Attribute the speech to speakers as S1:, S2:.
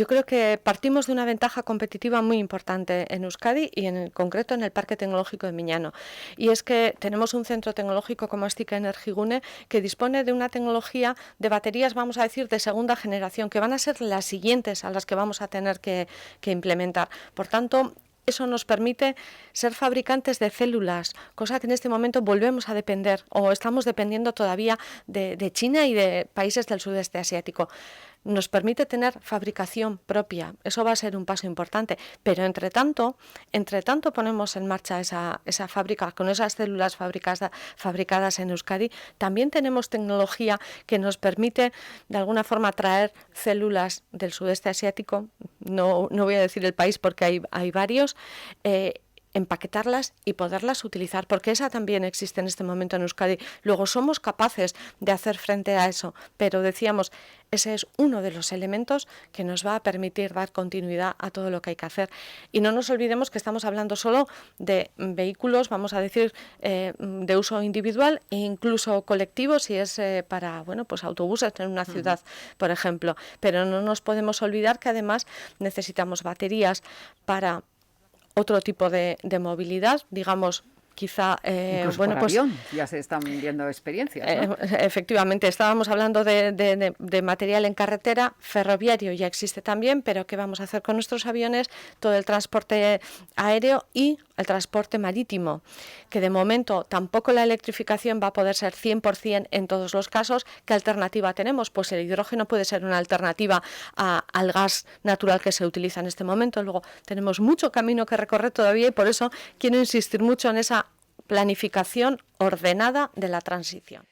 S1: Yo creo que partimos de una ventaja competitiva muy importante en Euskadi y en concreto en el Parque Tecnológico de Miñano. Y es que tenemos un centro tecnológico como Astika Energigune que dispone de una tecnología de baterías, vamos a decir, de segunda generación, que van a ser las siguientes a las que vamos a tener que implementar. Por tanto, eso nos permite ser fabricantes de células, cosa que en este momento volvemos a depender o estamos dependiendo todavía de China y de países del sudeste asiático. Nos permite tener fabricación propia, eso va a ser un paso importante, pero entre tanto ponemos en marcha esa fábrica con esas células fabricadas en Euskadi. También tenemos tecnología que nos permite de alguna forma traer células del sudeste asiático, no voy a decir el país porque hay varios, empaquetarlas y poderlas utilizar, porque esa también existe en este momento en Euskadi. Luego somos capaces de hacer frente a eso, pero decíamos, ese es uno de los elementos que nos va a permitir dar continuidad a todo lo que hay que hacer. Y no nos olvidemos que estamos hablando solo de vehículos, vamos a decir, de uso individual e incluso colectivo, si es para, bueno, pues autobuses en una ciudad, por ejemplo. Pero no nos podemos olvidar que además necesitamos baterías para otro tipo de movilidad, digamos, quizá...
S2: Incluso bueno, por avión, ya se están viendo experiencias, ¿no?
S1: Efectivamente, estábamos hablando de material en carretera, ferroviario ya existe también, pero ¿qué vamos a hacer con nuestros aviones? Todo el transporte aéreo y el transporte marítimo, que de momento tampoco la electrificación va a poder ser 100% en todos los casos. ¿Qué alternativa tenemos? Pues el hidrógeno puede ser una alternativa al gas natural que se utiliza en este momento. Luego tenemos mucho camino que recorrer todavía y por eso quiero insistir mucho en esa planificación ordenada de la transición.